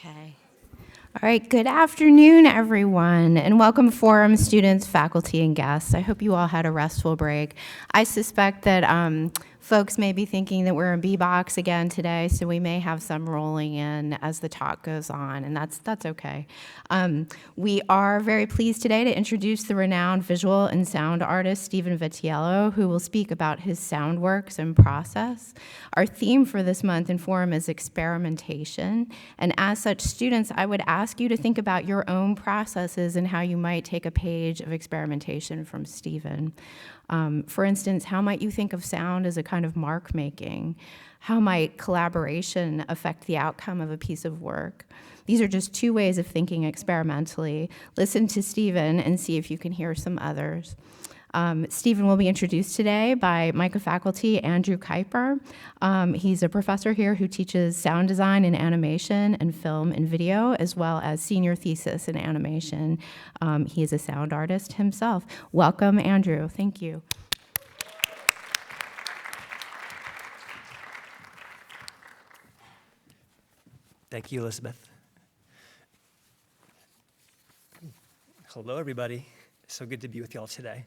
Okay. All right, good afternoon, everyone, and welcome forum students, faculty, and guests. I hope you all had a restful break. I suspect that folks may be thinking that we're in B-Box again today, so we may have some rolling in as the talk goes on, and that's okay. We are very pleased today to introduce the renowned visual and sound artist, Stephen Vitiello, who will speak about his sound works and process. Our theme for this month in forum is experimentation, and as such, students, I would ask you to think about your own processes and how you might take a page of experimentation from Stephen. For instance, how might you think of sound as a kind of mark making? How might collaboration affect the outcome of a piece of work? These are just two ways of thinking experimentally. Listen to Stephen and see if you can hear some others. Stephen will be introduced today by MICA faculty Andrew Kuiper. He's a professor here who teaches sound design and animation and film and video, as well as senior thesis in animation. He is a sound artist himself. Welcome, Andrew. Thank you. Thank you, Elizabeth. Hello, everybody. So good to be with y'all today.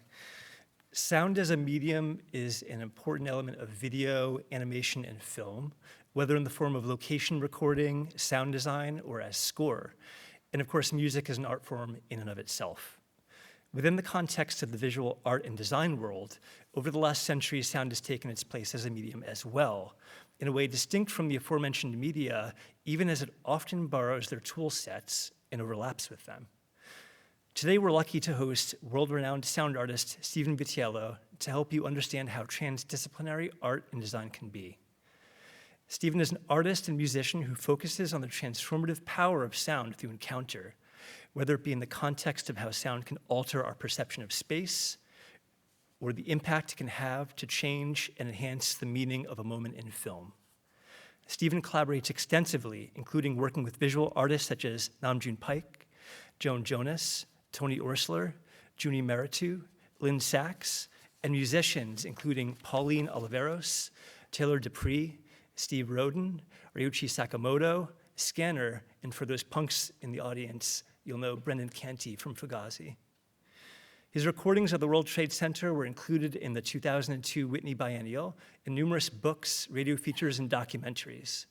Sound as a medium is an important element of video, animation, and film, whether in the form of location recording, sound design, or as score. And of course, music is an art form in and of itself. Within the context of the visual art and design world, over the last century, sound has taken its place as a medium as well, in a way distinct from the aforementioned media, even as it often borrows their tool sets and overlaps with them. Today, we're lucky to host world-renowned sound artist Stephen Vitiello to help you understand how transdisciplinary art and design can be. Stephen is an artist and musician who focuses on the transformative power of sound through encounter, whether it be in the context of how sound can alter our perception of space, or the impact it can have to change and enhance the meaning of a moment in film. Stephen collaborates extensively, including working with visual artists such as Namjoon Paik, Joan Jonas, Tony Oursler, Junie Mehretu, Lynne Sachs, and musicians including Pauline Oliveros, Taylor Deupree, Steve Roden, Ryuichi Sakamoto, Scanner, and for those punks in the audience, you'll know Brendan Canty from Fugazi. His recordings of the World Trade Center were included in the 2002 Whitney Biennial and numerous books, radio features, and documentaries.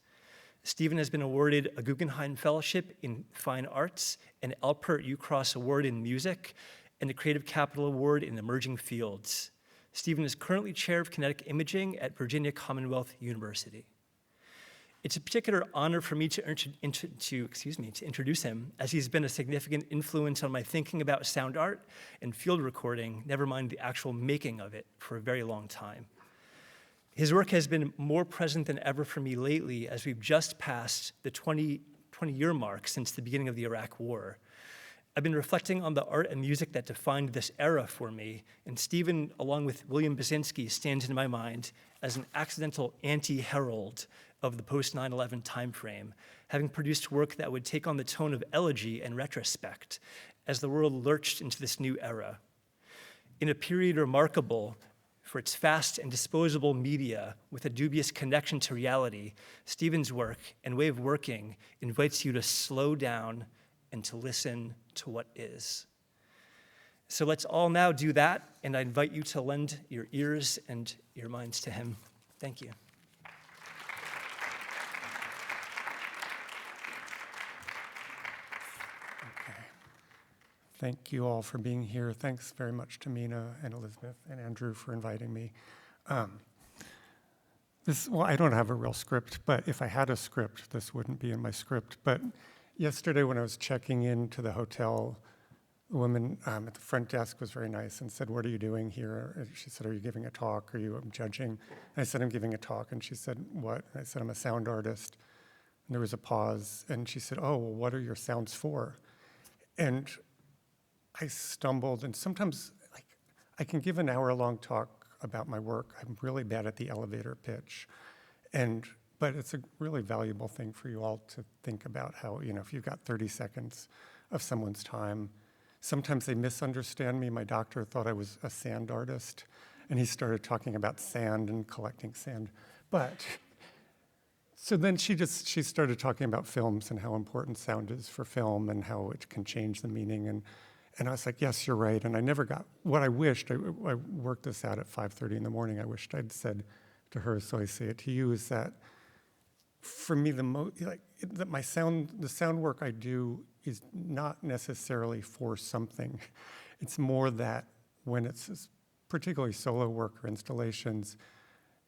Stephen has been awarded a Guggenheim Fellowship in Fine Arts, an Alpert Ucross Award in Music, and a Creative Capital Award in Emerging Fields. Stephen is currently chair of Kinetic Imaging at Virginia Commonwealth University. It's a particular honor for me to introduce him, as he's been a significant influence on my thinking about sound art and field recording, never mind the actual making of it, for a very long time. His work has been more present than ever for me lately, as we've just passed the 20-year mark since the beginning of the Iraq War. I've been reflecting on the art and music that defined this era for me, and Stephen, along with William Basinski, stands in my mind as an accidental anti-herald of the post-9/11 timeframe, having produced work that would take on the tone of elegy and retrospect as the world lurched into this new era. In a period remarkable for its fast and disposable media with a dubious connection to reality, Stephen's work and way of working invites you to slow down and to listen to what is. So let's all now do that, and I invite you to lend your ears and your minds to him. Thank you. Thank you all for being here. Thanks very much to Mina and Elizabeth and Andrew for inviting me. I don't have a real script, but if I had a script, this wouldn't be in my script. But yesterday when I was checking into the hotel, the woman at the front desk was very nice and said, "What are you doing here?" And she said, "Are you giving a talk? Are you judging?" And I said, "I'm giving a talk." And she said, "What?" And I said, "I'm a sound artist." And there was a pause, and she said, "Oh, well, what are your sounds for?" And I stumbled, and sometimes I can give an hour-long talk about my work. I'm really bad at the elevator pitch, but it's a really valuable thing for you all to think about how, if you've got 30 seconds of someone's time, sometimes they misunderstand me. My doctor thought I was a sand artist, and he started talking about sand and collecting sand. But So then she started talking about films and how important sound is for film and how it can change the meaning. And I was like, yes, you're right. And I never got what I wished. I worked this out at 5:30 in the morning. I wished I'd said to her, so I say it to you, is that for me, that the sound work I do is not necessarily for something. It's more that when it's particularly solo work or installations,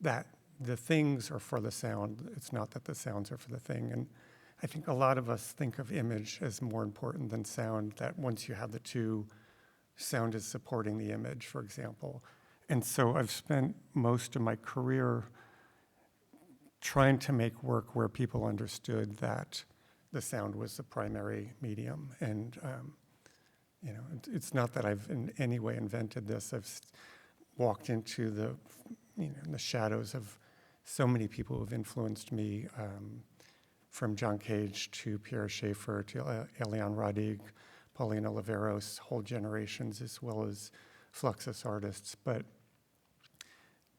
that the things are for the sound. It's not that the sounds are for the thing. And I think a lot of us think of image as more important than sound, that once you have the two, sound is supporting the image, for example. And so I've spent most of my career trying to make work where people understood that the sound was the primary medium. And it's not that I've in any way invented this. I've walked into the shadows of so many people who have influenced me, from John Cage to Pierre Schaeffer to Eliane Radig, Pauline Oliveros, whole generations, as well as Fluxus artists. But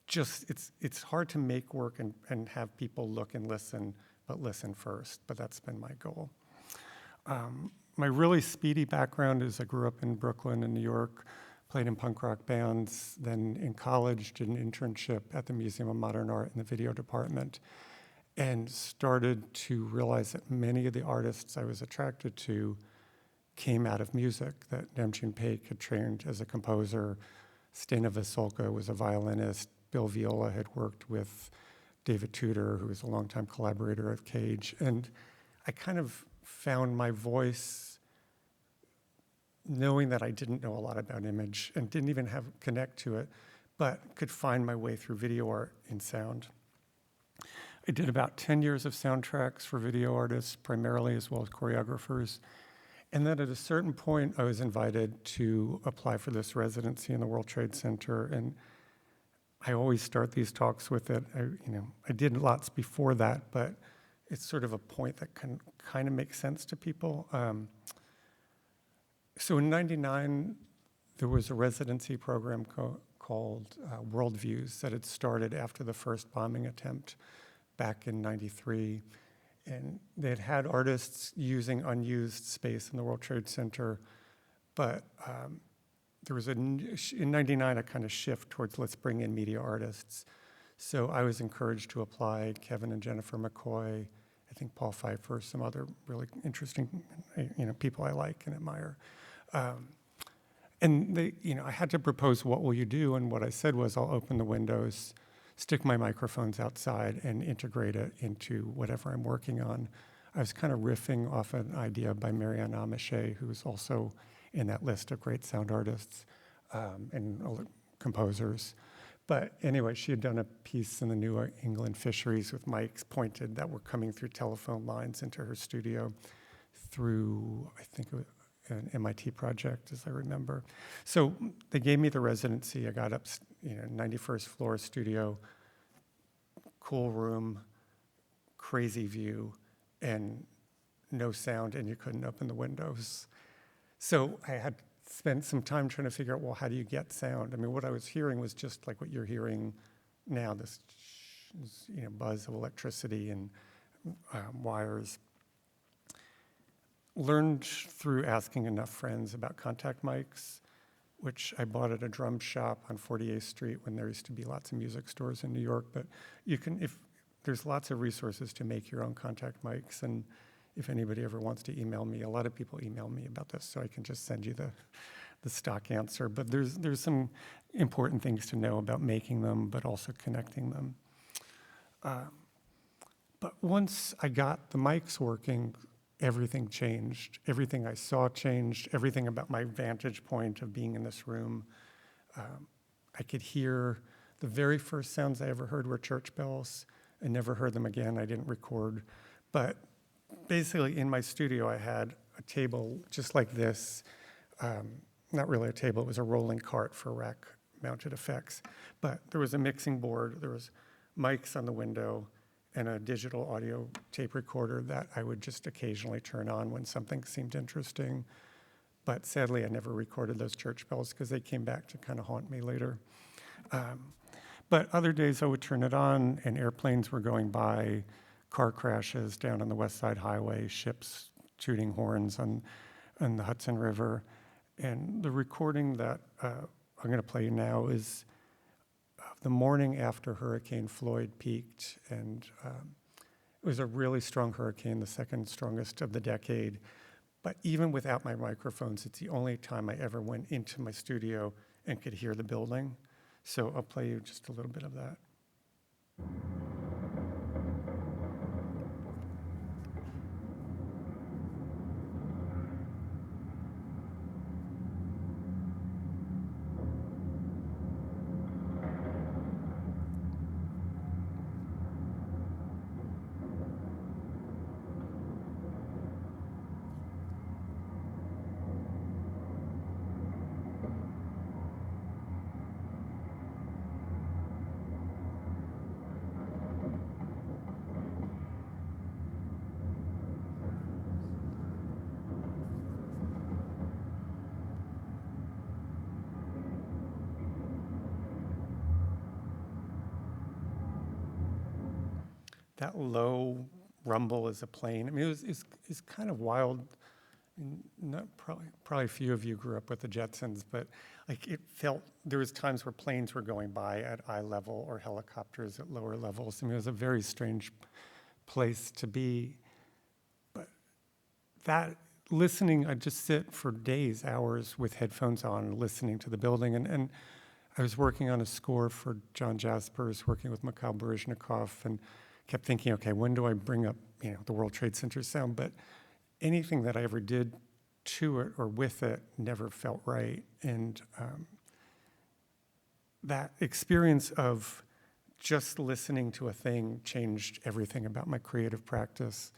just it's hard to make work and have people look and listen, but listen first. But that's been my goal. My really speedy background is I grew up in Brooklyn and New York, played in punk rock bands, then in college did an internship at the Museum of Modern Art in the video department, and started to realize that many of the artists I was attracted to came out of music, that Namjoon Paik had trained as a composer, Stena Vasulka was a violinist, Bill Viola had worked with David Tudor, who was a longtime collaborator of Cage, and I kind of found my voice knowing that I didn't know a lot about image and didn't even connect to it, but could find my way through video art in sound. I did about 10 years of soundtracks for video artists, primarily, as well as choreographers. And then at a certain point, I was invited to apply for this residency in the World Trade Center. And I always start these talks with it. I did lots before that, but it's sort of a point that can kind of make sense to people. So in '99, there was a residency program called Worldviews that had started after the first bombing attempt back in '93. And they had artists using unused space in the World Trade Center, but there was in '99 a kind of shift towards let's bring in media artists. So I was encouraged to apply. Kevin and Jennifer McCoy, I think Paul Pfeiffer, some other really interesting people I like and admire. And they, I had to propose, what will you do? And what I said was, I'll open the windows, stick my microphones outside, and integrate it into whatever I'm working on. I was kind of riffing off an idea by Marianne Amiche, who's also in that list of great sound artists and composers. But anyway, she had done a piece in the New England Fisheries with mics pointed that were coming through telephone lines into her studio through, I think it was an MIT project, as I remember. So they gave me the residency. I got up, 91st floor studio, cool room, crazy view, and no sound, and you couldn't open the windows. So I had spent some time trying to figure out, well, how do you get sound? I mean, what I was hearing was just like what you're hearing now, this buzz of electricity and wires. Learned through asking enough friends about contact mics, which I bought at a drum shop on 48th Street when there used to be lots of music stores in New York. But you can, there's lots of resources to make your own contact mics, and if anybody ever wants to email me, a lot of people email me about this, so I can just send you the stock answer. But there's some important things to know about making them, but also connecting them. But once I got the mics working, everything changed. Everything I saw changed. Everything about my vantage point of being in this room. I could hear the very first sounds I ever heard were church bells. I never heard them again. I didn't record. But basically in my studio, I had a table just like this. Not really a table, it was a rolling cart for rack-mounted effects. But there was a mixing board, there was mics on the window, and a digital audio tape recorder that I would just occasionally turn on when something seemed interesting. But sadly, I never recorded those church bells because they came back to kind of haunt me later. But other days I would turn it on and airplanes were going by, car crashes down on the West Side Highway, ships shooting horns on the Hudson River. And the recording that I'm going to play now is the morning after Hurricane Floyd peaked, and it was a really strong hurricane, the second strongest of the decade. But even without my microphones, it's the only time I ever went into my studio and could hear the building. So I'll play you just a little bit of that. That low rumble as a plane, I mean, it's kind of wild. Not probably a few of you grew up with the Jetsons, but like it felt, there was times where planes were going by at eye level or helicopters at lower levels. I mean, it was a very strange place to be. But that listening, I'd just sit for days, hours with headphones on, listening to the building. And I was working on a score for John Jaspers, working with Mikhail Baryshnikov, and kept thinking, okay, when do I bring up, the World Trade Center sound? But anything that I ever did to it or with it never felt right. And that experience of just listening to a thing changed everything about my creative practice.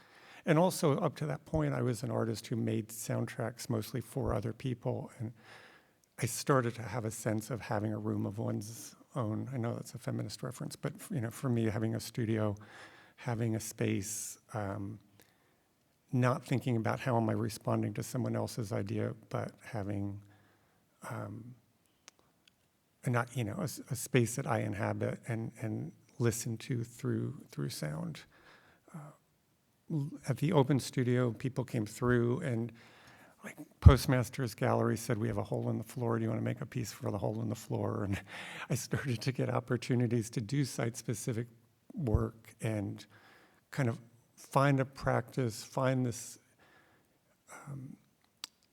And also up to that point, I was an artist who made soundtracks mostly for other people. And I started to have a sense of having a room of one's own. I know that's a feminist reference, but for me, having a studio, having a space, not thinking about how am I responding to someone else's idea, but having a space that I inhabit and listen to through sound. At the open studio, people came through and like Postmaster's Gallery said, we have a hole in the floor. Do you want to make a piece for the hole in the floor? And I started to get opportunities to do site-specific work and kind of find a practice, find this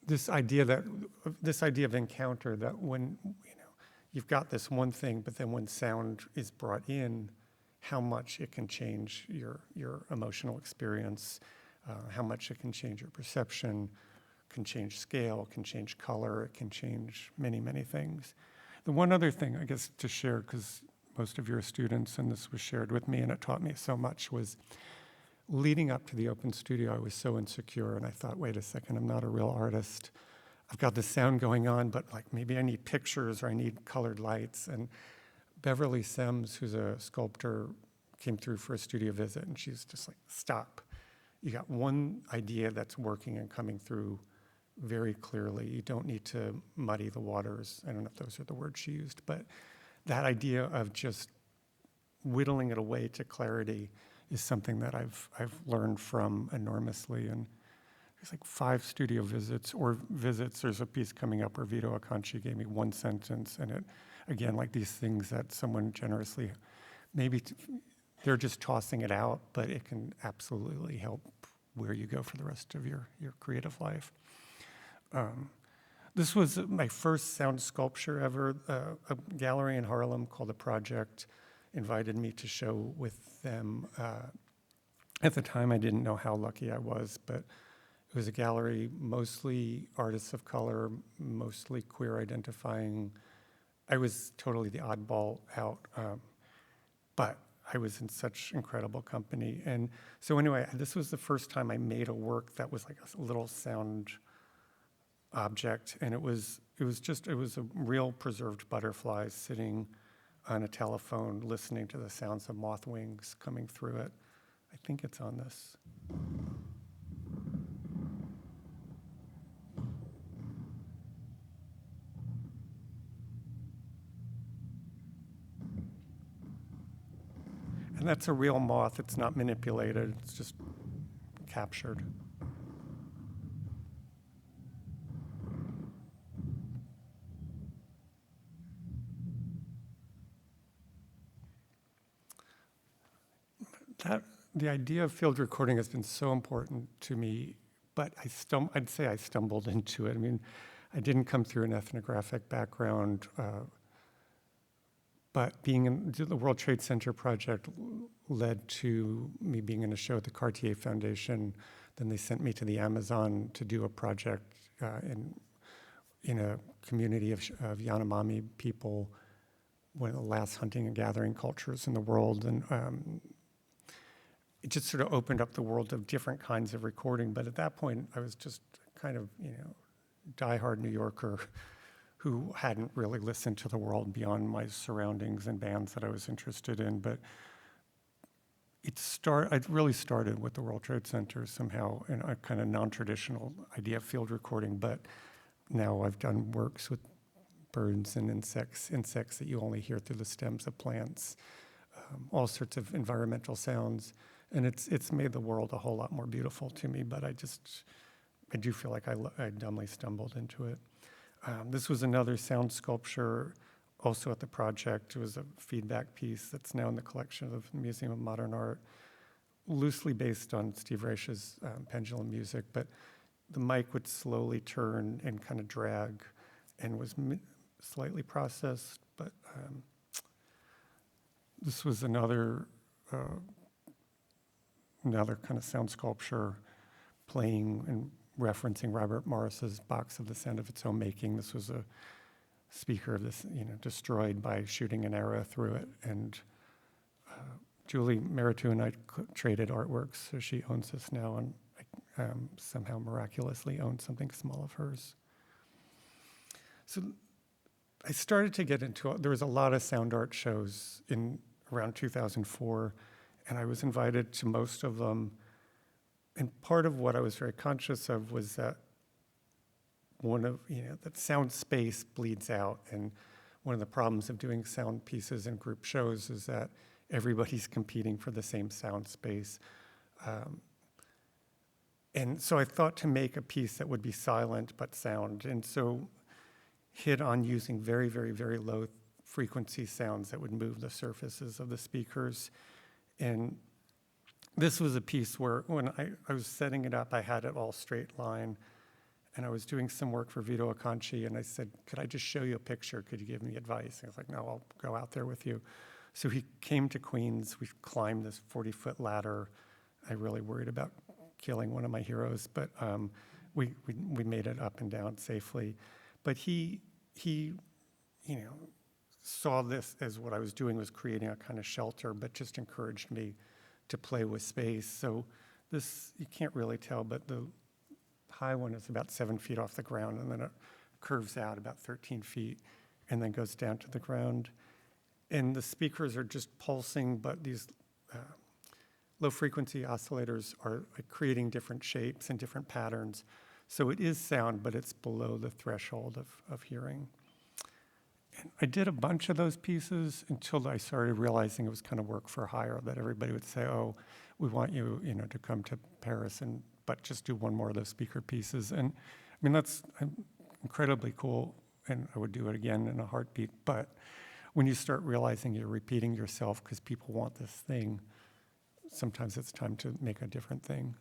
this idea of encounter, that when you've got this one thing, but then when sound is brought in, how much it can change your emotional experience, how much it can change your perception, can change scale, can change color, it can change many, many things. The one other thing, I guess, to share, because most of you are students and this was shared with me and it taught me so much, was leading up to the open studio, I was so insecure and I thought, wait a second, I'm not a real artist. I've got this sound going on, but like maybe I need pictures or I need colored lights. And Beverly Sims, who's a sculptor, came through for a studio visit and she's just like, stop. You got one idea that's working and coming through very clearly. You don't need to muddy the waters. I don't know if those are the words she used, but that idea of just whittling it away to clarity is something that I've learned from enormously. And there's like 5 studio visits. There's a piece coming up where Vito Acconci gave me one sentence, and it, again, like these things that someone generously, maybe they're just tossing it out, but it can absolutely help where you go for the rest of your creative life. This was my first sound sculpture ever. A gallery in Harlem called The Project invited me to show with them. At the time, I didn't know how lucky I was, but it was a gallery, mostly artists of color, mostly queer identifying. I was totally the oddball out, but I was in such incredible company. And so anyway, this was the first time I made a work that was like a little sound object, and it was a real preserved butterfly sitting on a telephone listening to the sounds of moth wings coming through it. I think it's on this. And that's a real moth. It's not manipulated. It's just captured. The idea of field recording has been so important to me, but I'd say I stumbled into it. I mean, I didn't come through an ethnographic background, but being in the World Trade Center project led to me being in a show at the Cartier Foundation. Then they sent me to the Amazon to do a project in a community of Yanomami people, one of the last hunting and gathering cultures in the world. And it just sort of opened up the world of different kinds of recording. But at that point, I was just kind of, diehard New Yorker who hadn't really listened to the world beyond my surroundings and bands that I was interested in. But it really started with the World Trade Center somehow, in a kind of non-traditional idea of field recording. But now I've done works with birds and insects that you only hear through the stems of plants, all sorts of environmental sounds. And it's made the world a whole lot more beautiful to me, but I do feel like I dumbly stumbled into it. This was another sound sculpture, also at the project. It was a feedback piece that's now in the collection of the Museum of Modern Art, loosely based on Steve Reich's pendulum music, but the mic would slowly turn and kind of drag, and was slightly processed, but this was another kind of sound sculpture playing and referencing Robert Morris's Box of the Sound of Its Own Making. This was a speaker of this, destroyed by shooting an arrow through it. And Julie Mehretu and I traded artworks, so she owns this now, and I somehow miraculously own something small of hers. So I started to get into, there was a lot of sound art shows in around 2004, and I was invited to most of them. And part of what I was very conscious of was that that sound space bleeds out. And one of the problems of doing sound pieces and group shows is that everybody's competing for the same sound space. And so I thought to make a piece that would be silent but sound. And so hit on using very, very, very low frequency sounds that would move the surfaces of the speakers. And this was a piece where when I was setting it up, I had it all straight line, and I was doing some work for Vito Acconci, and I said, could I just show you a picture? Could you give me advice? And I was like, no, I'll go out there with you. So he came to Queens. We climbed this 40-foot ladder. I really worried about killing one of my heroes, but we made it up and down safely. But he saw this as what I was doing was creating a kind of shelter, but just encouraged me to play with space. So this, you can't really tell, but the high one is about 7 feet off the ground, and then it curves out about 13 feet and then goes down to the ground. And the speakers are just pulsing, but these low frequency oscillators are creating different shapes and different patterns. So it is sound, but it's below the threshold of hearing. And I did a bunch of those pieces until I started realizing it was kind of work for hire, that everybody would say, oh, we want you, to come to Paris, but just do one more of those speaker pieces. And I mean, that's incredibly cool, and I would do it again in a heartbeat. But when you start realizing you're repeating yourself because people want this thing, sometimes it's time to make a different thing.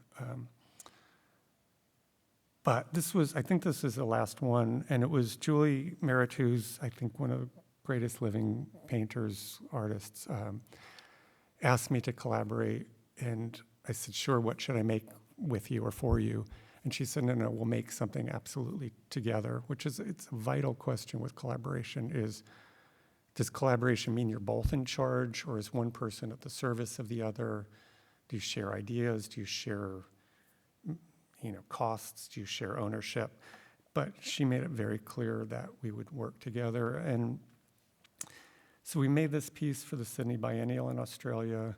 But I think this is the last one, and it was Julie Mehretu's, I think one of the greatest living painters, artists, asked me to collaborate, and I said, sure, what should I make with you or for you? And she said, no, we'll make something absolutely together, it's a vital question with collaboration is, does collaboration mean you're both in charge, or is one person at the service of the other? Do you share ideas? Do you share costs? Do you share ownership? But she made it very clear that we would work together. And so we made this piece for the Sydney Biennial in Australia.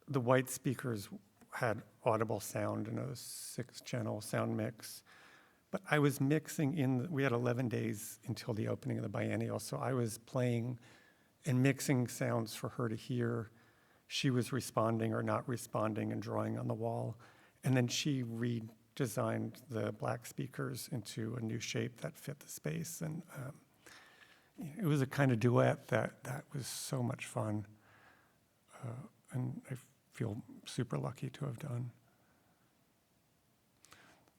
The white speakers had audible sound in a 6-channel sound mix. But I was mixing we had 11 days until the opening of the biennial, so I was playing and mixing sounds for her to hear. She was responding or not responding and drawing on the wall. And then she redesigned the black speakers into a new shape that fit the space. And it was a kind of duet that was so much fun. And I feel super lucky to have done.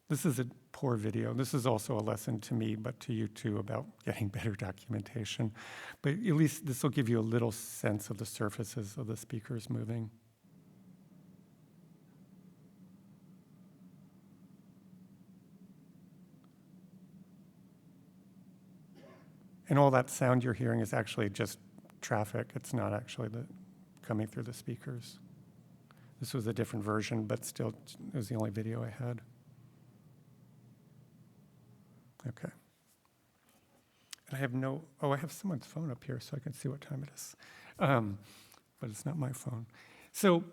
This is a poor video. This is also a lesson to me, but to you too, about getting better documentation. But at least this will give you a little sense of the surfaces of the speakers moving. And all that sound you're hearing is actually just traffic. It's not actually coming through the speakers. This was a different version, but still, it was the only video I had. Okay. And I have I have someone's phone up here so I can see what time it is. But it's not my phone. So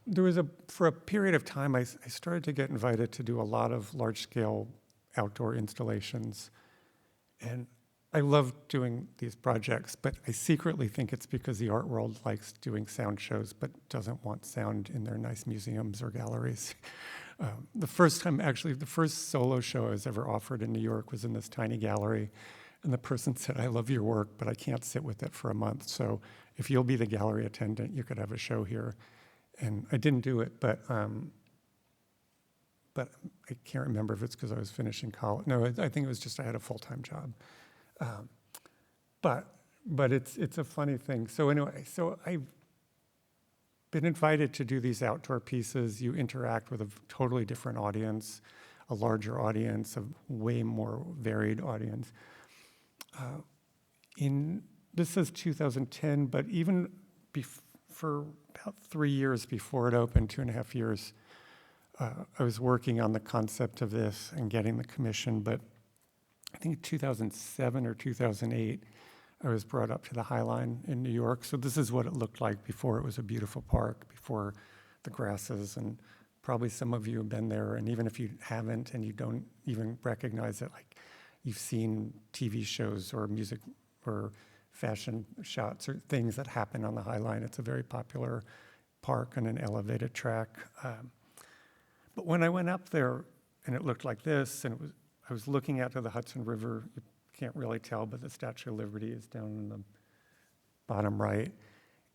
there was for a period of time, I started to get invited to do a lot of large-scale outdoor installations. And I love doing these projects, but I secretly think it's because the art world likes doing sound shows, but doesn't want sound in their nice museums or galleries. The first solo show I was ever offered in New York was in this tiny gallery, and the person said, "I love your work, but I can't sit with it for a month, so if you'll be the gallery attendant, you could have a show here." And I didn't do it, but I can't remember if it's because I was finishing college. No, I think it was just I had a full-time job. But it's a funny thing. So anyway, I've been invited to do these outdoor pieces. You interact with a totally different audience, a larger audience, a way more varied audience. This says 2010, but even for about 3 years before it opened, 2.5 years, I was working on the concept of this and getting the commission, but I think 2007 or 2008, I was brought up to the High Line in New York. So this is what it looked like before it was a beautiful park, before the grasses, and probably some of you have been there, and even if you haven't and you don't even recognize it, like you've seen TV shows or music or fashion shots or things that happen on the High Line. It's a very popular park on an elevated track. But when I went up there and it looked like this, and I was looking out to the Hudson River. You can't really tell, but the Statue of Liberty is down in the bottom right.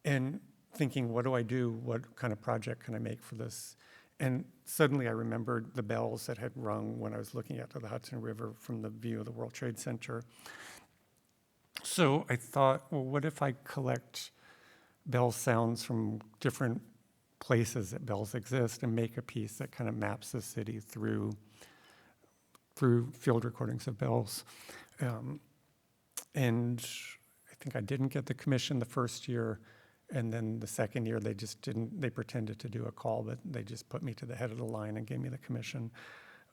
And thinking, what do I do? What kind of project can I make for this? And suddenly I remembered the bells that had rung when I was looking out to the Hudson River from the view of the World Trade Center. So I thought, well, what if I collect bell sounds from different places that bells exist and make a piece that kind of maps the city through field recordings of bells. And I think I didn't get the commission the first year, and then the second year they pretended to do a call, but they just put me to the head of the line and gave me the commission.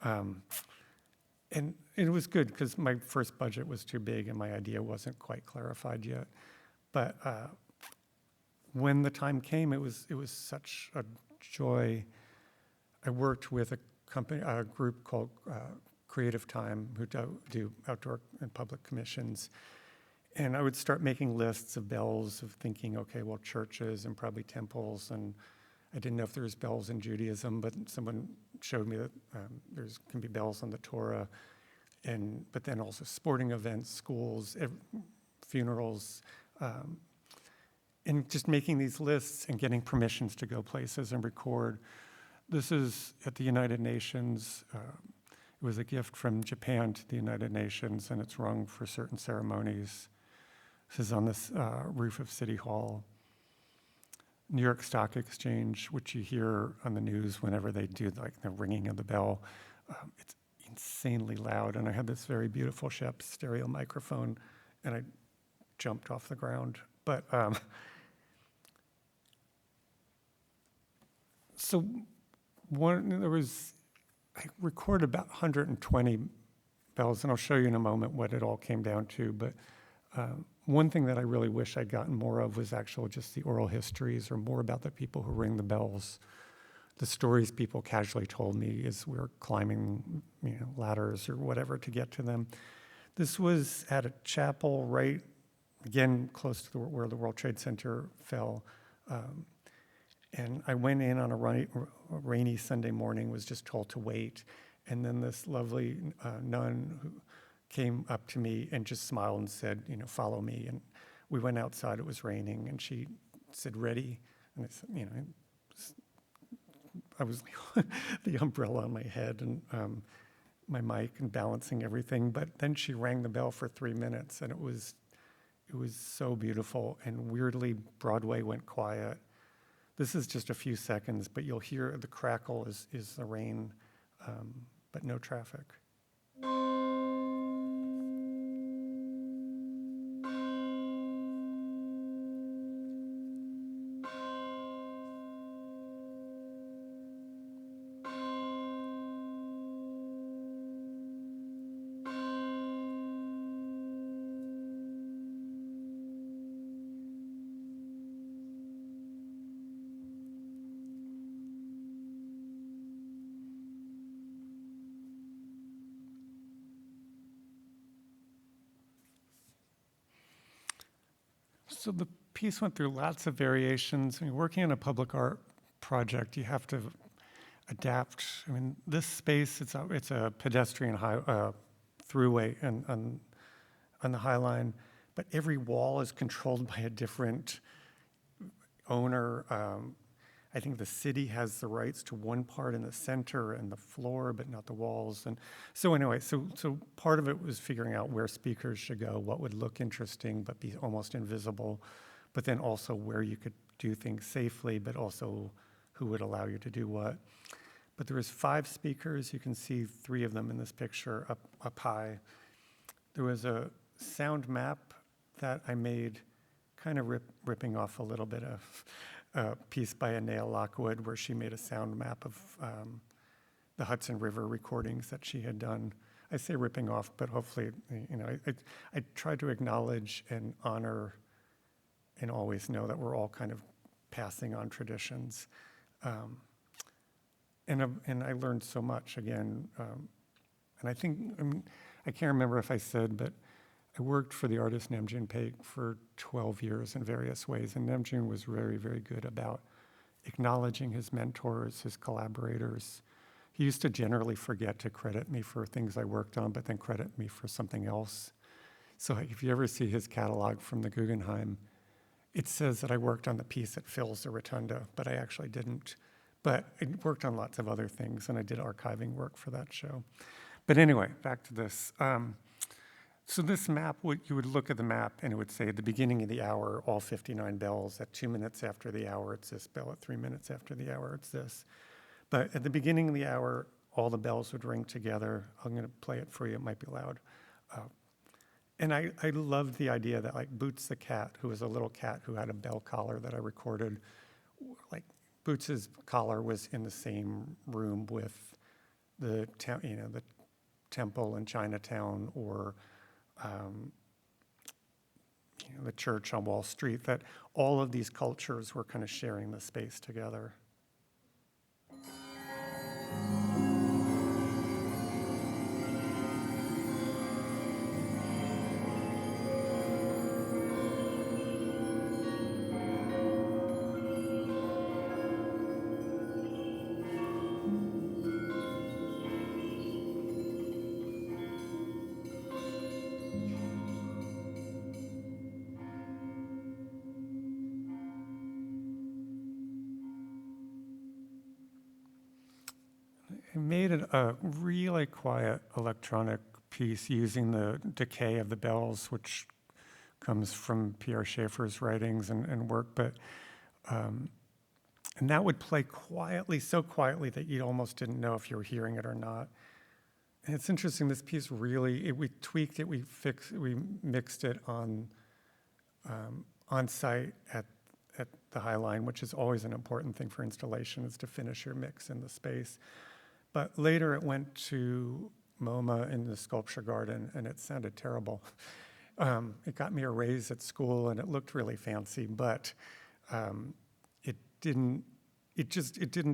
And it was good because my first budget was too big and my idea wasn't quite clarified yet. But when the time came, it was such a joy. I worked with a group called Creative Time, who do outdoor and public commissions. And I would start making lists of bells, of thinking, okay, well, churches and probably temples, and I didn't know if there was bells in Judaism, but someone showed me that there can be bells on the Torah, but then also sporting events, schools, funerals, and just making these lists and getting permissions to go places and record. This is at the United Nations. It was a gift from Japan to the United Nations, and it's rung for certain ceremonies. This is on this roof of City Hall. New York Stock Exchange, which you hear on the news whenever they do like the ringing of the bell. It's insanely loud, and I had this very beautiful Shep stereo microphone, and I jumped off the ground. But so I recorded about 120 bells, and I'll show you in a moment what it all came down to. But one thing that I really wish I'd gotten more of was actual just the oral histories, or more about the people who ring the bells. The stories people casually told me as we were climbing, ladders or whatever to get to them. This was at a chapel right again, close to where the World Trade Center fell. And I went in on a rainy Sunday morning, was just told to wait. And then this lovely nun who came up to me and just smiled and said, follow me. And we went outside, it was raining, and she said, ready? And I said, I was the umbrella on my head and my mic and balancing everything. But then she rang the bell for 3 minutes, and it was so beautiful. And weirdly, Broadway went quiet. This is just a few seconds, but you'll hear the crackle is the rain, but no traffic. So the piece went through lots of variations. Working on a public art project, you have to adapt. This space, it's a pedestrian throughway on the High Line, but every wall is controlled by a different owner. I think the city has the rights to one part in the center and the floor, but not the walls. And so anyway, so part of it was figuring out where speakers should go, what would look interesting but be almost invisible, but then also where you could do things safely, but also who would allow you to do what. But there was 5 speakers. You can see 3 of them in this picture up high. There was a sound map that I made, kind of ripping off a little bit of a piece by Anea Lockwood, where she made a sound map of the Hudson River recordings that she had done. I say ripping off, but hopefully, I try to acknowledge and honor and always know that we're all kind of passing on traditions. And I learned so much again. And I think, I can't remember if I said, but I worked for the artist Namjoon Paik for 12 years in various ways, and Namjoon was very, very good about acknowledging his mentors, his collaborators. He used to generally forget to credit me for things I worked on, but then credit me for something else. So if you ever see his catalog from the Guggenheim, it says that I worked on the piece that fills the rotunda, but I actually didn't. But I worked on lots of other things, and I did archiving work for that show. But anyway, back to this. So this map, you would look at the map, and it would say at the beginning of the hour, all 59 bells. At 2 minutes after the hour, it's this bell. At 3 minutes after the hour, it's this. But at the beginning of the hour, all the bells would ring together. I'm going to play it for you. It might be loud. And I loved the idea that, like, Boots the cat, who was a little cat who had a bell collar that I recorded, like, Boots's collar was in the same room with the the temple in Chinatown, or the church on Wall Street, that all of these cultures were kind of sharing the space together. I made a really quiet electronic piece using the decay of the bells, which comes from Pierre Schaeffer's writings and work, but and that would play quietly, so quietly that you almost didn't know if you were hearing it or not. And it's interesting, this piece really, we tweaked it, we mixed it on site at the High Line, which is always an important thing for installation, is to finish your mix in the space. But later it went to MoMA in the sculpture garden, and it sounded terrible. It got me a raise at school, and it looked really fancy, but it didn't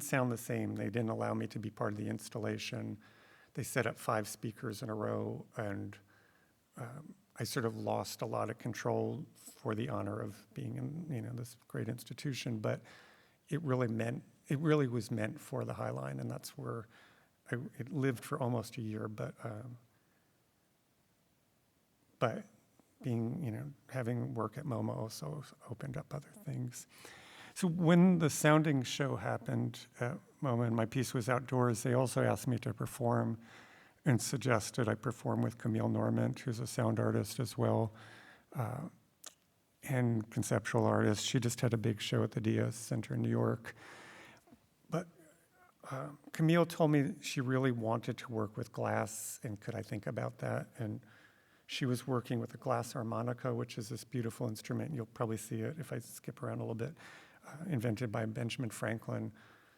sound the same. They didn't allow me to be part of the installation. They set up 5 speakers in a row, and I sort of lost a lot of control for the honor of being in, this great institution, but it really was meant for the High Line, and that's where it lived for almost a year, but being, having work at MoMA also opened up other things. So when the sounding show happened at MoMA and my piece was outdoors, they also asked me to perform and suggested I perform with Camille Normant, who's a sound artist as well, and conceptual artist. She just had a big show at the Diaz Center in New York. But Camille told me she really wanted to work with glass, and could I think about that? And she was working with a glass harmonica, which is this beautiful instrument. You'll probably see it if I skip around a little bit, invented by Benjamin Franklin.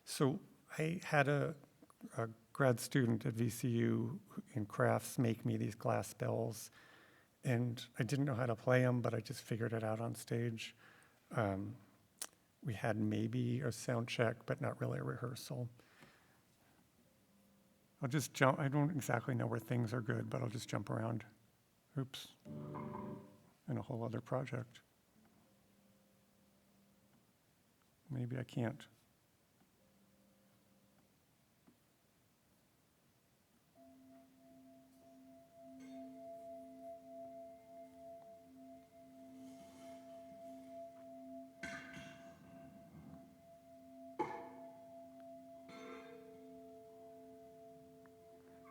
So I had a grad student at VCU in crafts make me these glass bells, and I didn't know how to play them, but I just figured it out on stage. We had maybe a sound check, but not really a rehearsal. I'll just jump. I don't exactly know where things are good, but I'll just jump around. Oops. And a whole other project. Maybe I can't.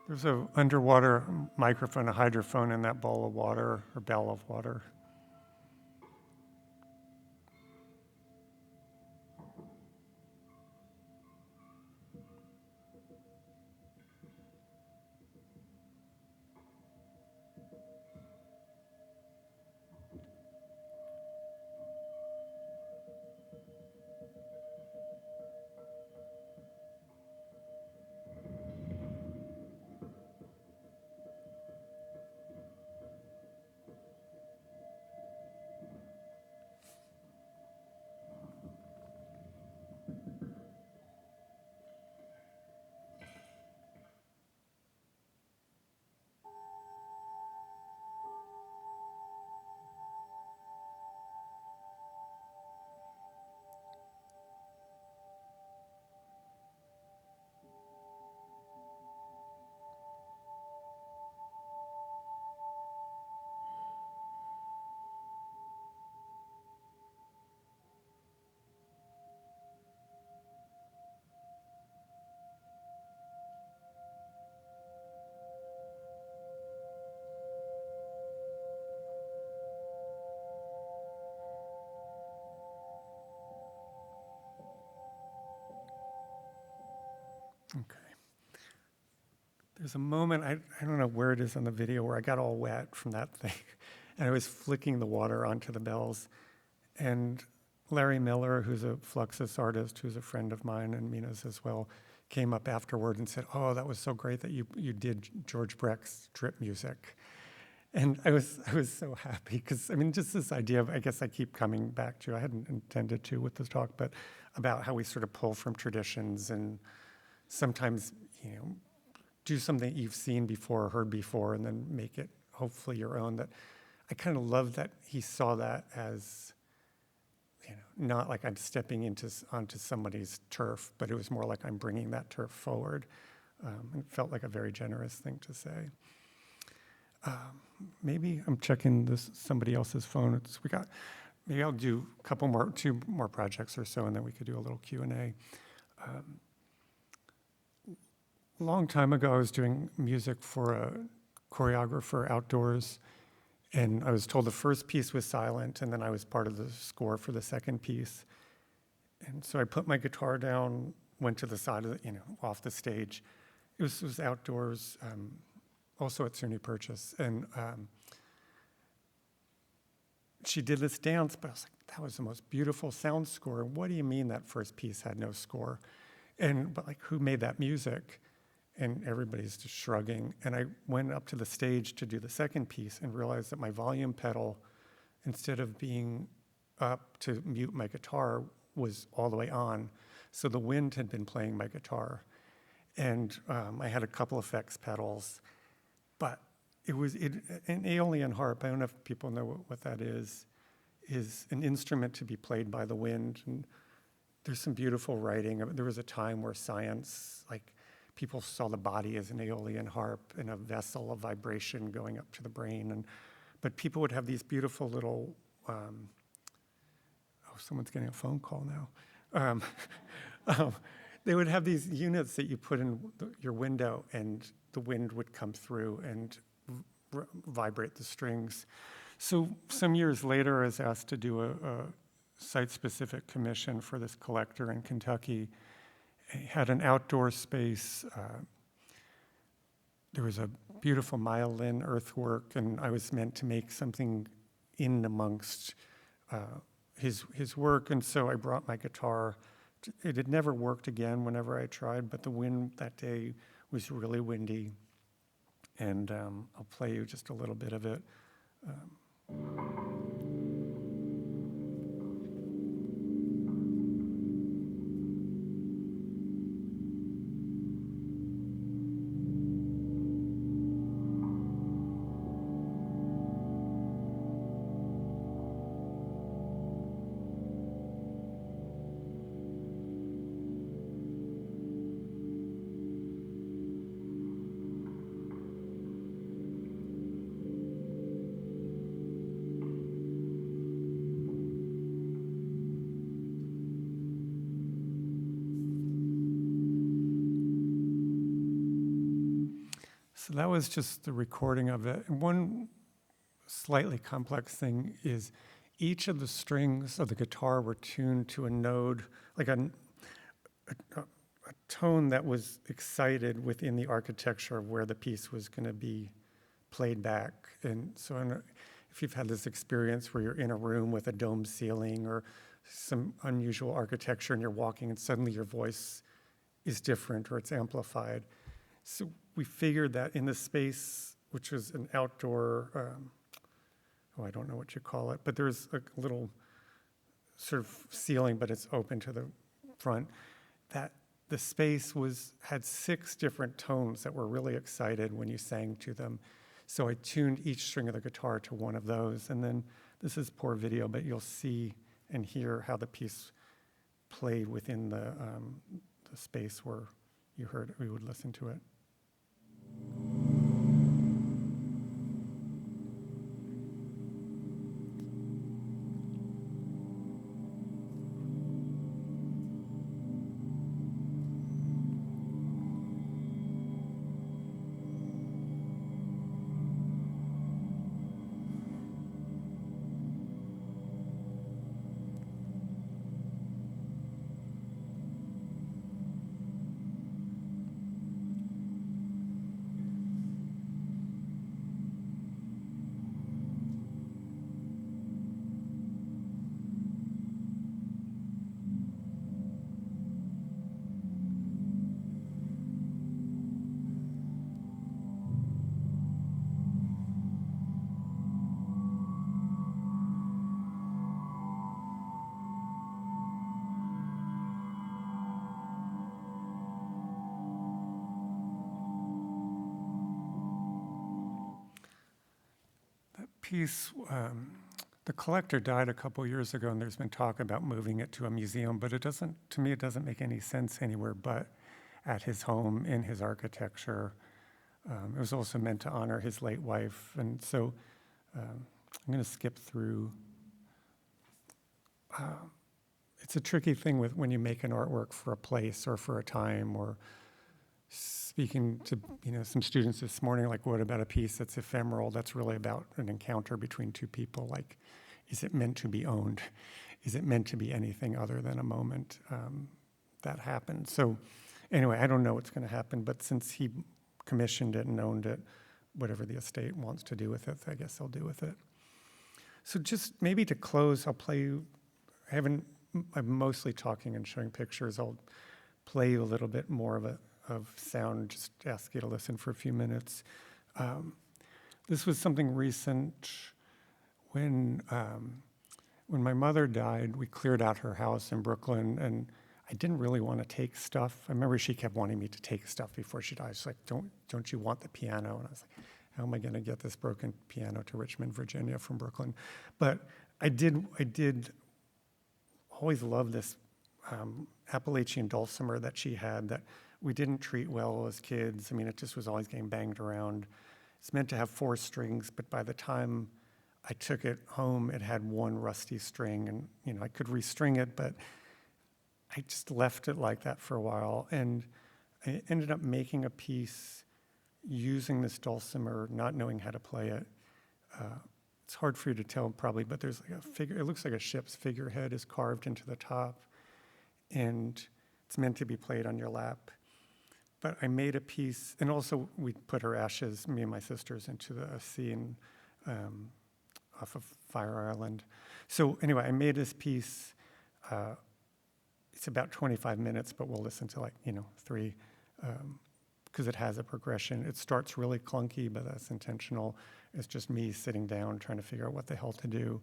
There's an underwater microphone, a hydrophone in that bowl of water, or bell of water. Okay. There's a moment, I don't know where it is on the video, where I got all wet from that thing. And I was flicking the water onto the bells. And Larry Miller, who's a Fluxus artist, who's a friend of mine and Mina's as well, came up afterward and said, "Oh, that was so great that you did George Brecht's drip music." And I was so happy, because, just this idea of, I guess I keep coming back to, I hadn't intended to with this talk, but about how we sort of pull from traditions and sometimes, do something you've seen before or heard before and then make it hopefully your own. That I kind of love that he saw that as, not like I'm stepping onto somebody's turf, but it was more like I'm bringing that turf forward. It felt like a very generous thing to say. Maybe I'm checking somebody else's phone. Maybe I'll do two more projects or so, and then we could do a little Q&A. A long time ago, I was doing music for a choreographer outdoors, and I was told the first piece was silent, and then I was part of the score for the second piece. And so I put my guitar down, went to the side of off the stage. It was outdoors, also at SUNY Purchase, and she did this dance, but I was like, that was the most beautiful sound score. What do you mean that first piece had no score? But who made that music? And everybody's just shrugging. And I went up to the stage to do the second piece and realized that my volume pedal, instead of being up to mute my guitar, was all the way on. So the wind had been playing my guitar. And I had a couple effects pedals, but an aeolian harp, I don't know if people know what that is an instrument to be played by the wind. And there's some beautiful writing. There was a time where science, like people saw the body as an aeolian harp in a vessel of vibration going up to the brain. But people would have these beautiful little, someone's getting a phone call now. They would have these units that you put in your window, and the wind would come through and vibrate the strings. So some years later, I was asked to do a site-specific commission for this collector in Kentucky. It had an outdoor space. There was a beautiful myelin earthwork, and I was meant to make something in amongst his work. And so I brought my guitar. It had never worked again whenever I tried, but the wind that day was really windy. And I'll play you just a little bit of it. So that was just the recording of it. And one slightly complex thing is each of the strings of the guitar were tuned to a node, like a tone that was excited within the architecture of where the piece was going to be played back. And so if you've had this experience where you're in a room with a dome ceiling or some unusual architecture and you're walking and suddenly your voice is different or it's amplified. So we figured that in the space, which was an outdoor, I don't know what you call it, but there's a little sort of ceiling, but it's open to the front, that the space had 6 different tones that were really excited when you sang to them. So I tuned each string of the guitar to one of those. And then this is poor video, but you'll see and hear how the piece played within the space where we would listen to it. Piece, the collector died a couple years ago, and there's been talk about moving it to a museum, but it doesn't make any sense anywhere but at his home, in his architecture. It was also meant to honor his late wife, and so I'm going to skip through. It's a tricky thing when you make an artwork for a place or for a time, or speaking to some students this morning, like, what about a piece that's ephemeral, that's really about an encounter between 2 people? Like, is it meant to be owned? Is it meant to be anything other than a moment that happened? So anyway, I don't know what's going to happen, but since he commissioned it and owned it, whatever the estate wants to do with it, I guess they'll do with it. So just maybe to close, I'll play you, I'm mostly talking and showing pictures. I'll play you a little bit more of sound, just ask you to listen for a few minutes. This was something recent. When my mother died, we cleared out her house in Brooklyn, and I didn't really want to take stuff. I remember she kept wanting me to take stuff before she died. She's like, don't you want the piano? And I was like, how am I going to get this broken piano to Richmond, Virginia from Brooklyn? But I did always love this Appalachian dulcimer that she had that we didn't treat well as kids. I mean, it just was always getting banged around. It's meant to have 4 strings, but by the time I took it home, it had 1 rusty string, and I could restring it, but I just left it like that for a while, and I ended up making a piece using this dulcimer, not knowing how to play it. It's hard for you to tell probably, but there's like a figure, it looks like a ship's figurehead is carved into the top, and it's meant to be played on your lap. But I made a piece, and also we put her ashes, me and my sisters, into the sea and off of Fire Island. So anyway, I made this piece. It's about 25 minutes, but we'll listen to 3, because it has a progression. It starts really clunky, but that's intentional. It's just me sitting down trying to figure out what the hell to do,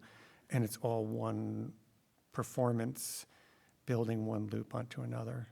and it's all one performance, building one loop onto another.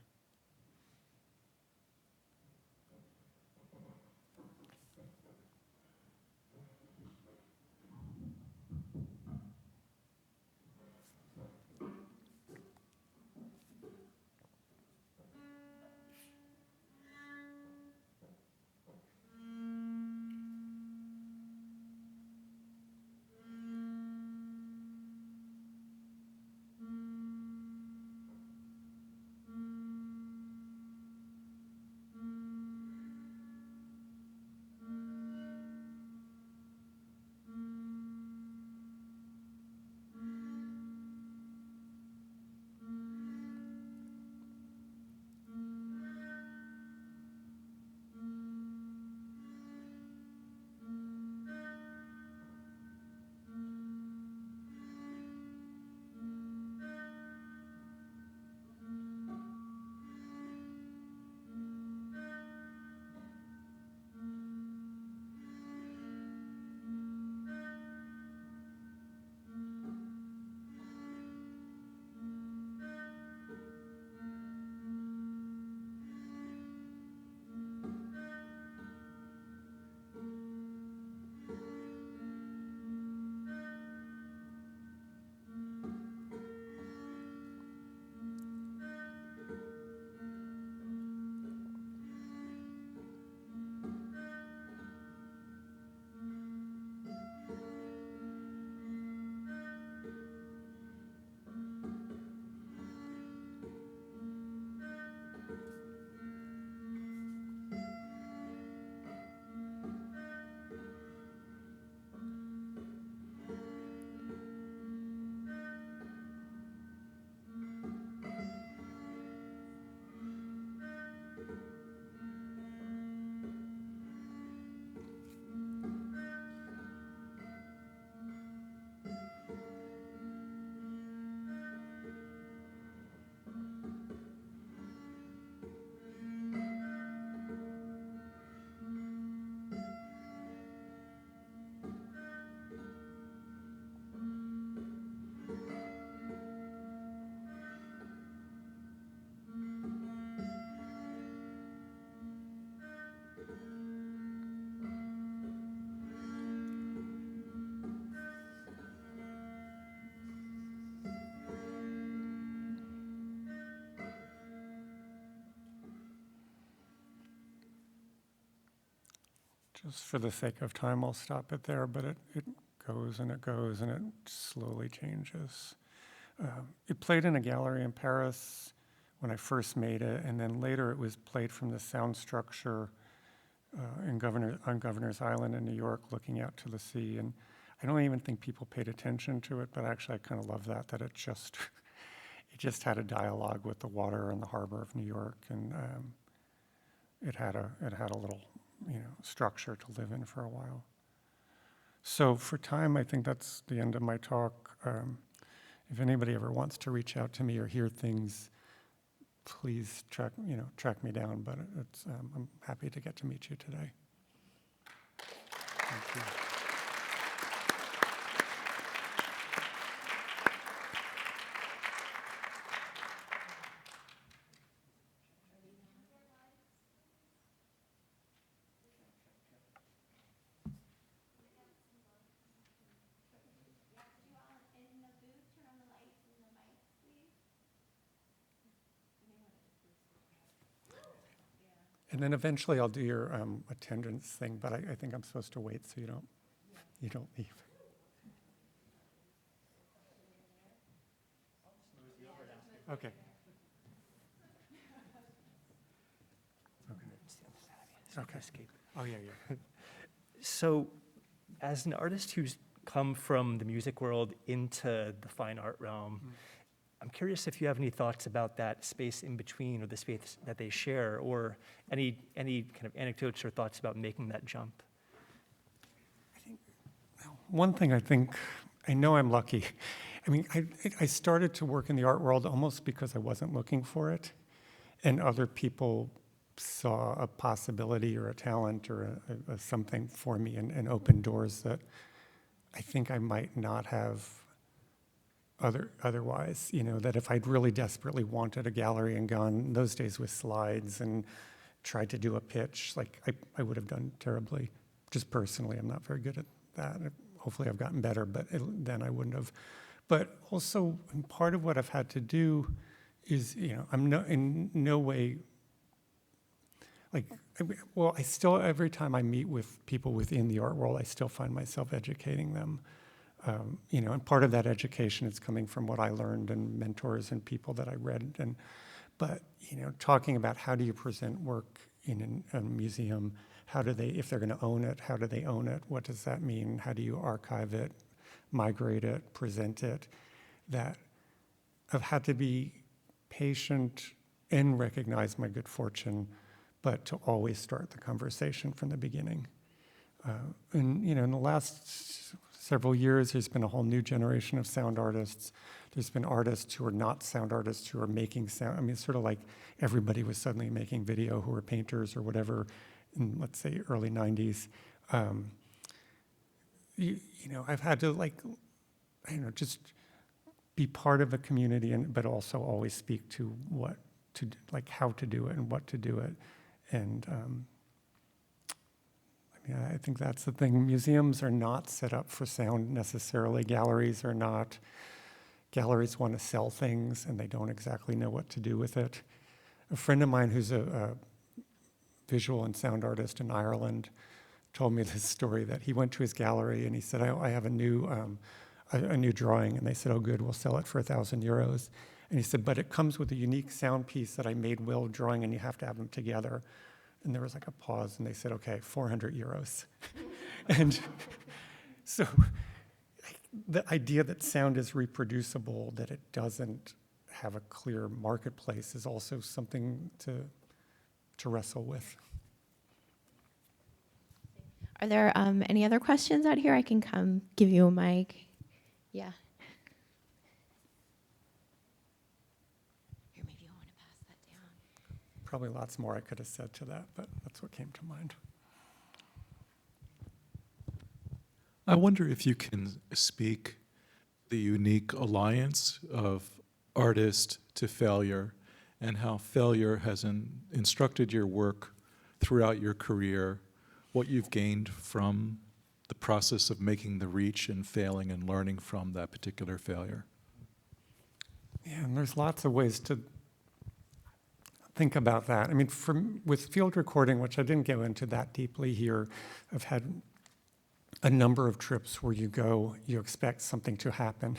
Just for the sake of time, I'll stop it there, but it goes and it goes and it slowly changes. It played in a gallery in Paris when I first made it, and then later it was played from the sound structure on Governor's Island in New York, looking out to the sea. And I don't even think people paid attention to it, but actually I kind of love that it just it just had a dialogue with the water and the harbor of New York, and it had a little structure to live in for a while. So for time, I think that's the end of my talk. If anybody ever wants to reach out to me or hear things, please track me down. But I'm happy to get to meet you today. Thank you. And then eventually I'll do your attendance thing, but I think I'm supposed to wait so you don't leave. Okay. Okay. Oh, yeah, yeah. So, as an artist who's come from the music world into the fine art realm, I'm curious if you have any thoughts about that space in between, or the space that they share, or any kind of anecdotes or thoughts about making that jump. One thing I know I'm lucky. I mean, I started to work in the art world almost because I wasn't looking for it, and other people saw a possibility or a talent or a something for me and opened doors that I think I might not have otherwise. That if I'd really desperately wanted a gallery and gone in those days with slides and tried to do a pitch, like I would have done terribly. Just personally, I'm not very good at that. Hopefully I've gotten better, but then I wouldn't have. But also, part of what I've had to do is, I'm in no way, I still, every time I meet with people within the art world, I still find myself educating them. And part of that education is coming from what I learned and mentors and people that I read. But talking about how do you present work in a museum, how do they, if they're going to own it, how do they own it? What does that mean? How do you archive it, migrate it, present it? That I've had to be patient and recognize my good fortune, but to always start the conversation from the beginning. And in the last several years, there's been a whole new generation of sound artists. There's been artists who are not sound artists who are making sound. I mean, it's sort of like everybody was suddenly making video who were painters or whatever in, let's say, early 90s. I've had to just be part of a community, but also always speak to how to do it and what to do it. And I think that's the thing. Museums are not set up for sound necessarily. Galleries are not. Galleries want to sell things, and they don't exactly know what to do with it. A friend of mine who's a visual and sound artist in Ireland told me this story that he went to his gallery and he said, I have a new drawing. And they said, oh, good, we'll sell it for €1,000. And he said, but it comes with a unique sound piece that I made Will drawing, and you have to have them together. And there was like a pause, and they said, okay, €400. And so the idea that sound is reproducible, that it doesn't have a clear marketplace, is also something to wrestle with. Are there any other questions out here? I can come give you a mic. Yeah. Here, maybe you want to pass that down. Probably lots more I could have said to that, but that's what came to mind. I wonder if you can speak the unique alliance of artist to failure, and how failure has instructed your work throughout your career, what you've gained from the process of making the reach and failing and learning from that particular failure. Yeah, and there's lots of ways to think about that. I mean, with field recording, which I didn't go into that deeply here, I've had a number of trips where you go, you expect something to happen,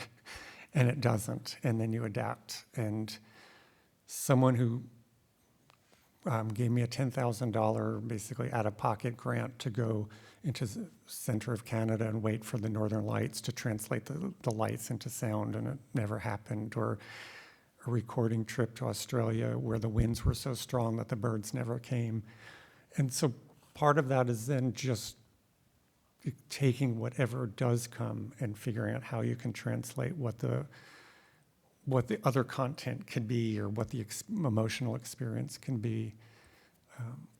and it doesn't, and then you adapt. And someone who gave me a $10,000 basically out-of-pocket grant to go into the center of Canada and wait for the Northern Lights to translate the lights into sound, and it never happened. Or a recording trip to Australia where the winds were so strong that the birds never came. And so part of that is then just taking whatever does come and figuring out how you can translate what the other content could be, or what the emotional experience can be.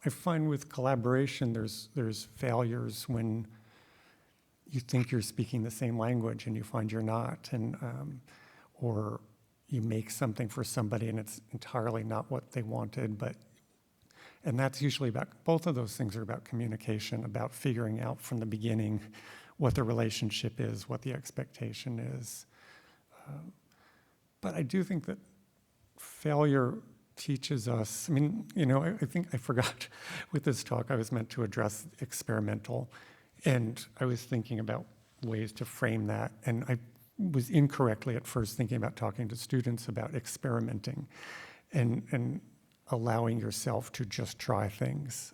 I find with collaboration, there's failures when you think you're speaking the same language and you find you're not, and or you make something for somebody and it's entirely not what they wanted, and that's usually about, both of those things are about communication, about figuring out from the beginning what the relationship is, what the expectation is. But I do think that failure teaches us, I mean, you know, I think I forgot with this talk I was meant to address experimental, and I was thinking about ways to frame that, and I was incorrectly at first thinking about talking to students about experimenting and allowing yourself to just try things.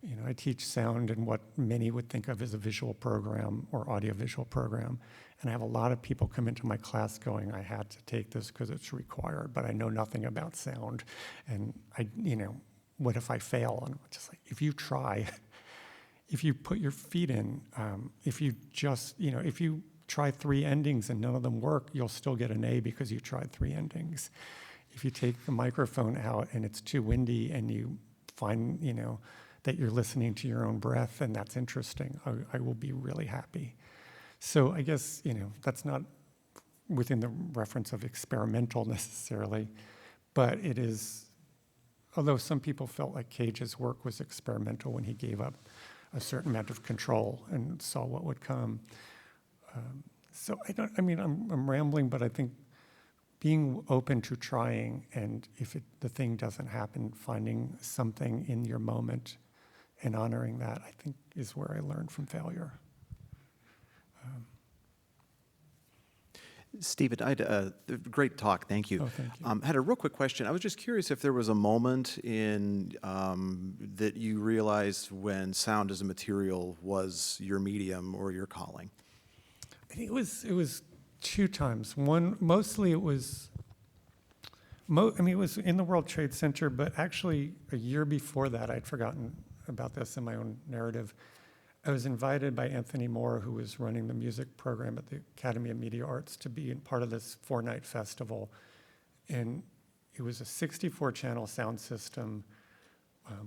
You know, I teach sound in what many would think of as a visual program or audiovisual program. And I have a lot of people come into my class going, I had to take this because it's required, but I know nothing about sound. And you know, what if I fail? And I'm just like, if you try, if you put your feet in, if you just, you know, if you try 3 endings and none of them work, you'll still get an A because you tried 3 endings. If you take the microphone out and it's too windy and you find, you know, that you're listening to your own breath and that's interesting, I will be really happy. So I guess, you know, that's not within the reference of experimental necessarily, but it is, although some people felt like Cage's work was experimental when he gave up a certain amount of control and saw what would come. So I'm rambling, but I think being open to trying, and if the thing doesn't happen, finding something in your moment and honoring that, I think is where I learned from failure. Stephen, I had a great talk. Thank you. Oh, thank you. Had a real quick question. I was just curious if there was a moment in that you realized when sound as a material was your medium or your calling. I think it was 2 times. One, mostly it was, it was in the World Trade Center, but actually a year before that, I'd forgotten about this in my own narrative. I was invited by Anthony Moore, who was running the music program at the Academy of Media Arts, to be part of this 4-night festival. And it was a 64-channel sound system.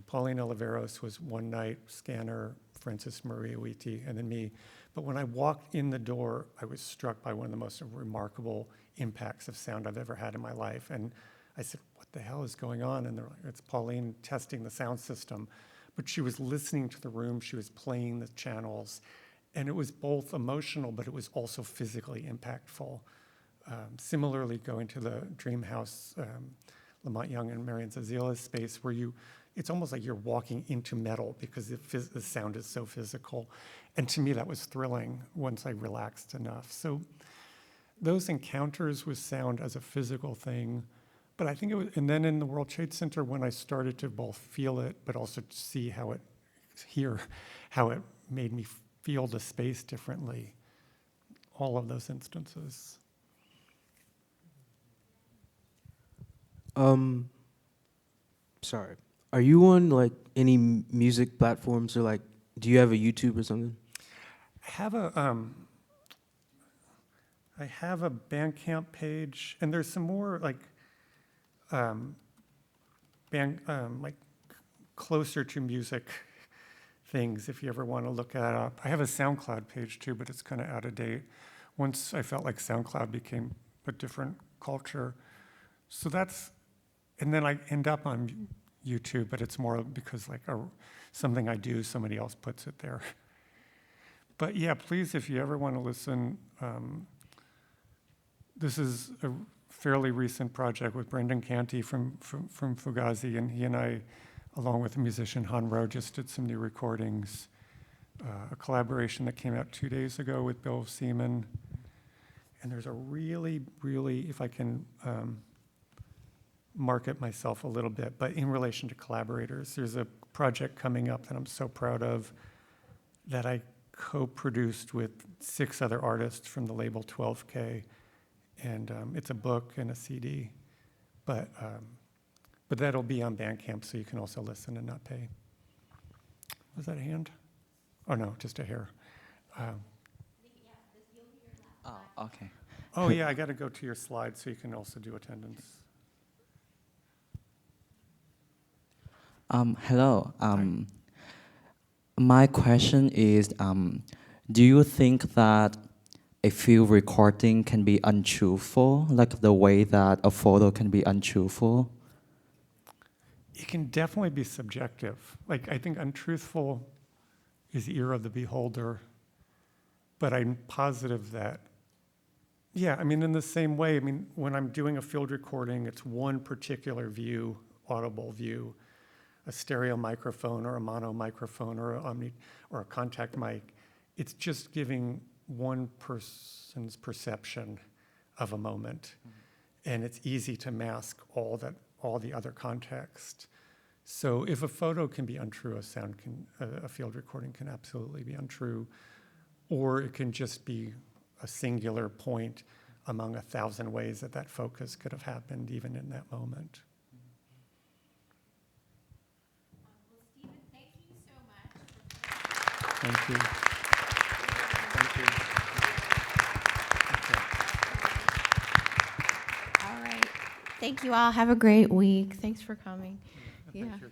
Pauline Oliveros was one night, Scanner, Francis Maria Wheaty, and then me. But when I walked in the door, I was struck by one of the most remarkable impacts of sound I've ever had in my life. And I said, what the hell is going on? And they're like, it's Pauline testing the sound system. But she was listening to the room, she was playing the channels, and it was both emotional, but it was also physically impactful. Similarly, going to the Dream House, Lamont Young and Marian Zazila's space, where it's almost like you're walking into metal because the sound is so physical. And to me, that was thrilling once I relaxed enough. So those encounters with sound as a physical thing, but I think it was, and then in the World Trade Center, when I started to both feel it, but also to see how it made me feel the space differently, all of those instances. Sorry. Are you on like any music platforms, or like, do you have a YouTube or something? I have a Bandcamp page, and there's some more like like closer to music things if you ever want to look that up. I have a SoundCloud page too, but it's kind of out of date. Once I felt like SoundCloud became a different culture. So and then I end up on YouTube, but it's more because like something I do, somebody else puts it there. But yeah, please, if you ever want to listen, this is a fairly recent project with Brendan Canty from Fugazi, and he and I, along with the musician Han Ro, just did some new recordings. A collaboration that came out 2 days ago with Bill Seaman. And there's a really, if I can market myself a little bit, but in relation to collaborators, there's a project coming up that I'm so proud of that I co-produced with 6 other artists from the label 12K. And it's a book and a CD, but that'll be on Bandcamp, so you can also listen and not pay. Was that a hand? Oh no, just a hair. Okay. Oh yeah, I got to go to your slide so you can also do attendance. Hello. My question is, do you think that a film recording can be untruthful, like the way that a photo can be untruthful? It can definitely be subjective. Like, I think untruthful is the ear of the beholder, but I'm positive that Yeah, I mean, in the same way, I mean, when I'm doing a field recording, it's one particular view, audible view, a stereo microphone or a mono microphone or a contact mic. It's just giving one person's perception of a moment, and it's easy to mask all the other context. So if a photo can be untrue, a field recording can absolutely be untrue, or it can just be a singular point among 1,000 ways that focus could have happened even in that moment. Well, Stephen, thank you so much. Thank you. Thank you. Okay. All right. Thank you all. Have a great week. Thanks for coming. Thanks Yeah. for